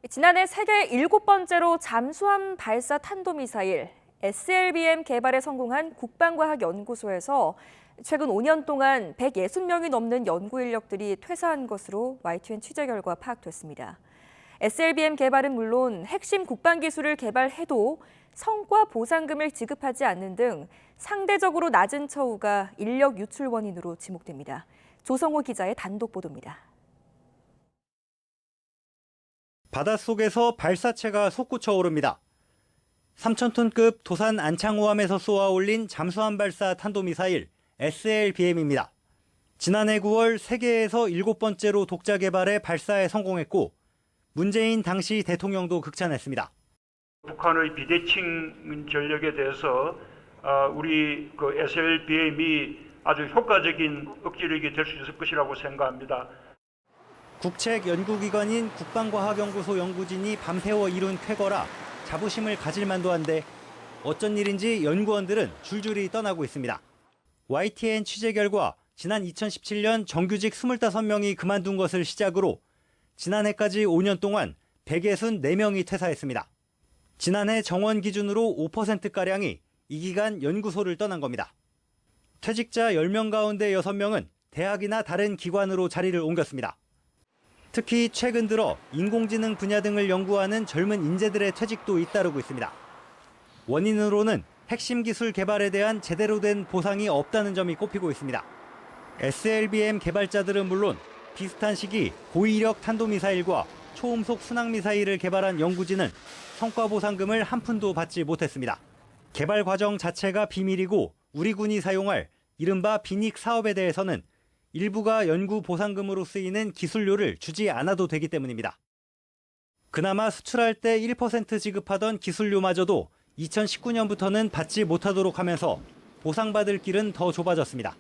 지난해 세계 7번째로 잠수함 발사 탄도미사일 SLBM 개발에 성공한 국방과학연구소에서 최근 5년 동안 160명이 넘는 연구 인력들이 퇴사한 것으로 YTN 취재 결과 파악됐습니다. SLBM 개발은 물론 핵심 국방 기술을 개발해도 성과 보상금을 지급하지 않는 등 상대적으로 낮은 처우가 인력 유출 원인으로 지목됩니다. 조성호 기자의 단독 보도입니다. 바닷속에서 발사체가 솟구쳐 오릅니다. 3,000톤급 도산 안창호함에서 쏘아 올린 잠수함 발사 탄도미사일 SLBM입니다. 지난해 9월 세계에서 7번째로 독자 개발해 발사에 성공했고 문재인 당시 대통령도 극찬했습니다. 북한의 비대칭 전력에 대해서 우리 SLBM이 아주 효과적인 억지력이 될 수 있을 것이라고 생각합니다. 국책 연구기관인 국방과학연구소 연구진이 밤새워 이룬 쾌거라 자부심을 가질 만도 한데 어쩐 일인지 연구원들은 줄줄이 떠나고 있습니다. YTN 취재 결과 지난 2017년 정규직 25명이 그만둔 것을 시작으로 지난해까지 5년 동안 164명이 퇴사했습니다. 지난해 정원 기준으로 5%가량이 이 기간 연구소를 떠난 겁니다. 퇴직자 10명 가운데 6명은 대학이나 다른 기관으로 자리를 옮겼습니다. 특히 최근 들어 인공지능 분야 등을 연구하는 젊은 인재들의 퇴직도 잇따르고 있습니다. 원인으로는 핵심 기술 개발에 대한 제대로 된 보상이 없다는 점이 꼽히고 있습니다. SLBM 개발자들은 물론 비슷한 시기 고위력 탄도미사일과 초음속 순항미사일을 개발한 연구진은 성과 보상금을 한 푼도 받지 못했습니다. 개발 과정 자체가 비밀이고 우리 군이 사용할 이른바 비닉 사업에 대해서는 일부가 연구 보상금으로 쓰이는 기술료를 주지 않아도 되기 때문입니다. 그나마 수출할 때 1% 지급하던 기술료마저도 2019년부터는 받지 못하도록 하면서 보상받을 길은 더 좁아졌습니다.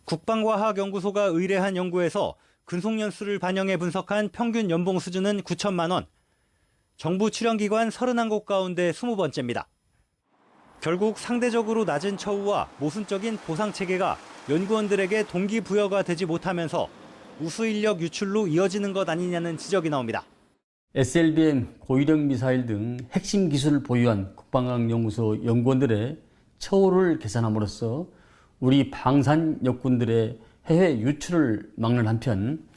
국방과학연구소가 의뢰한 연구에서 근속연수를 반영해 분석한 평균 연봉 수준은 9천만 원, 정부 출연기관 31곳 가운데 20번째입니다. 결국 상대적으로 낮은 처우와 모순적인 보상체계가 연구원들에게 동기부여가 되지 못하면서 우수 인력 유출로 이어지는 것 아니냐는 지적이 나옵니다. SLBM 고위력 미사일 등 핵심 기술을 보유한 국방과학연구소 연구원들의 처우를 개선함으로써 우리 방산 역군들의 해외 유출을 막는 한편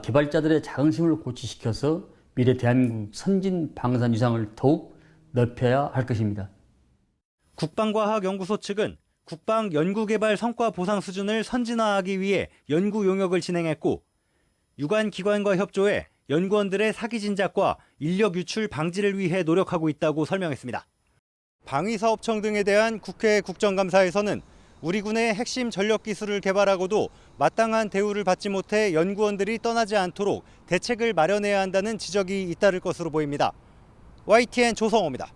개발자들의 자긍심을 고취시켜서 미래 대한민국 선진 방산 위상을 더욱 넓혀야 할 것입니다. 국방과학연구소 측은 국방 연구개발 성과 보상 수준을 선진화하기 위해 연구 용역을 진행했고 유관 기관과 협조해 연구원들의 사기 진작과 인력 유출 방지를 위해 노력하고 있다고 설명했습니다. 방위사업청 등에 대한 국회 국정감사에서는 우리 군의 핵심 전력 기술을 개발하고도 마땅한 대우를 받지 못해 연구원들이 떠나지 않도록 대책을 마련해야 한다는 지적이 잇따를 것으로 보입니다. YTN 조성호입니다.